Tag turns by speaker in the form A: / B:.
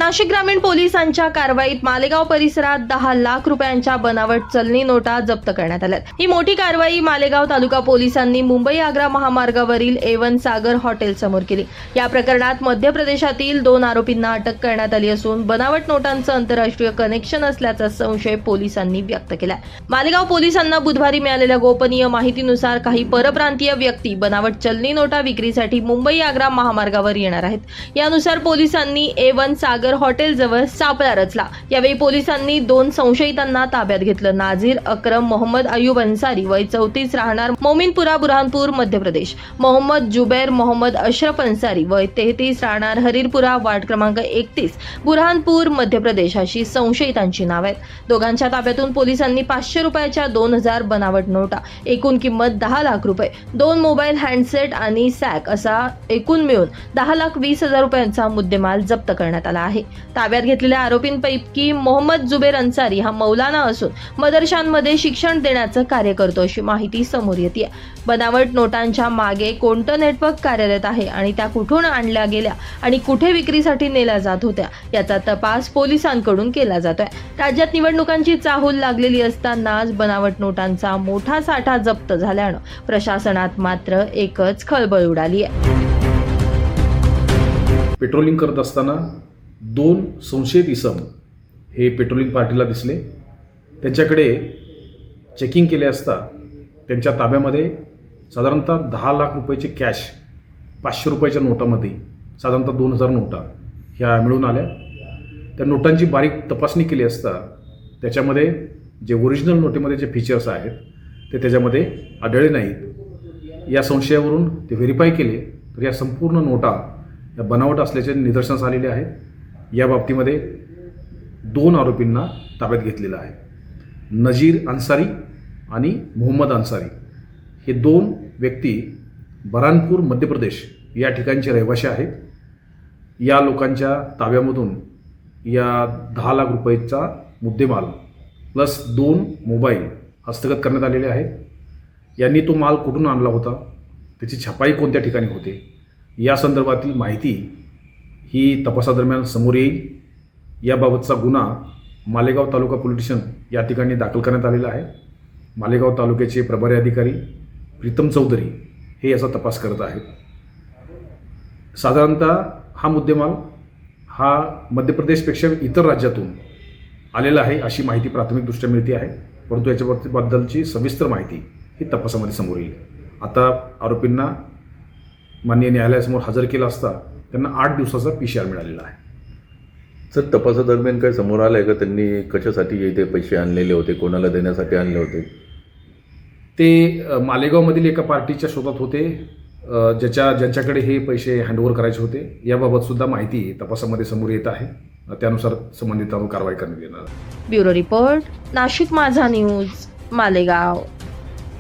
A: नाशिक ग्रामीण पोलिसांच्या कारवाईत मालेगाव परिसरात 10 लाख रुपयांच्या बनावट चलनी नोटा जप्त करण्यात आल्या। ही मोठी कारवाई मालेगाव तालुका पोलिसांनी मुंबई आग्रा महामार्गावरील A1 सागर हॉटेल समोर केली। या प्रकरणात मध्य प्रदेशातील 2 आरोपींना अटक करण्यात आली असून बनावट नोटांचं आंतरराष्ट्रीय कनेक्शन असल्याचा संशय पोलिसांनी व्यक्त केला। मालेगाव पोलिसांना बुधवारी मिळालेल्या गोपनीय माहितीनुसार काही परप्रांतीय व्यक्ती बनावट चलनी नोटा विक्रीसाठी मुंबई आग्रा महामार्गावर येणार आहेत। यानुसार पोलिसांनी A1 सागर हॉटेल जवळ सापळा रचला। यावेळी पोलिसांनी 2 संशयितांना ताब्यात घेतलं। नाझीर अक्रम मोहम्मद अयूब अन्सारी वय 34 राहणार मोमिनपुरा बुरहानपूर मध्य प्रदेश, मोहम्मद जुबैर मोहम्मद अशरफ अन्सारी वय 33 राहणार हरीरपुरा वार्ड क्रमांक 31 बुरहानपूर मध्य प्रदेश अशी संशयितांची नावे आहेत। दोघांच्या ताब्यातून पोलिसांनी 500 रुपयाच्या 2000 बनावट नोटा, एकूण किंमत 10 लाख रुपये, 2 मोबाईल हँडसेट आणि सॅक असा एकूण मिळून 10,20,000 रुपयांचा मुद्देमाल जप्त करण्यात आला आहे। ताब्यात घेतलेल्या आरोपींपैकी मोहम्मद जुबैर अन्सारी हा मौलाना असून मदरशांमध्ये शिक्षण देण्याचं कार्य करतो अशी माहिती समोर येते। बनावट नोटांच्या मागे कोणतं नेटवर्क कार्यरत आहे आणि त्या कुठून आणल्या गेल्या आणि कुठे विक्रीसाठी नेल्या जात होत्या याचा तपास पोलिसांकडून केला जातोय। राज्यात निवडणुकांची चाहूल लागलेली असतानाच बनावट नोटांचा मोठा साठा जप्त झाल्यानं प्रशासनात मात्र एकच खळबळ उडाली आहे।
B: पेट्रोलिंग करत असताना 2 संशयित इसम हे पेट्रोलिंग पार्टीला दिसले। त्यांच्याकडे चेकिंग केले असता त्यांच्या ताब्यामध्ये साधारणतः 10 लाख रुपयाची कॅश, 500 रुपयाच्या नोटामध्ये साधारणतः 2000 नोटा ह्या मिळून आल्या। त्या नोटांची बारीक तपासणी केली असता त्याच्यामध्ये जे ओरिजिनल नोटेमध्ये जे फीचर्स आहेत ते त्याच्यामध्ये आढळले नाहीत। या संशयावरून ते व्हेरीफाय केले तर या संपूर्ण नोटा या बनावट असल्याचे निदर्शनास आलेले आहेत। या बाबतीमध्ये 2 आरोपींना ताब्यात घेतलेलं आहे। नजीर अन्सारी आणि मोहम्मद अन्सारी हे 2 व्यक्ती बुरहानपूर मध्य प्रदेश या ठिकाणचे रहिवासी आहेत। या लोकांच्या ताब्यामधून या 10 लाख रुपयाचा मुद्देमाल प्लस 2 मोबाईल हस्तगत करण्यात आलेले आहेत। यांनी तो माल कुठून आणला होता, त्याची छपाई कोणत्या ठिकाणी होते या संदर्भातील माहिती ही तपासादरम्यान समोर येईल। याबाबतचा गुन्हा मालेगाव तालुका पोलीस स्टेशन या ठिकाणी दाखल करण्यात आलेला आहे। मालेगाव तालुक्याचे प्रभारी अधिकारी प्रीतम चौधरी हे याचा तपास करत आहेत। साधारणतः हा मुद्देमाल हा मध्य प्रदेशपेक्षा इतर राज्यातून आलेला आहे अशी माहिती प्राथमिकदृष्ट्या मिळते आहे, परंतु याच्याबद्दलची सविस्तर माहिती ही तपासामध्ये समोर येईल। आता आरोपींना माननीय न्यायालयासमोर हजर केला असता त्यांना 8 दिवसाचा PCR मिळालेला आहे।
C: सर, तपासादरम्यान काय समोर आलं आहे का त्यांनी कशासाठी इथे पैसे आणलेले होते, कोणाला देण्यासाठी आणले होते?
B: ते मालेगावमधील एका पार्टीच्या शोधात होते ज्यांच्याकडे हे पैसे हँडओव्हर करायचे होते। याबाबत सुद्धा माहिती तपासामध्ये समोर येत आहे, त्यानुसार संबंधितांवर कारवाई करण्यात येणार आहे।
A: ब्युरो रिपोर्ट, नाशिक माझा न्यूज, मालेगाव।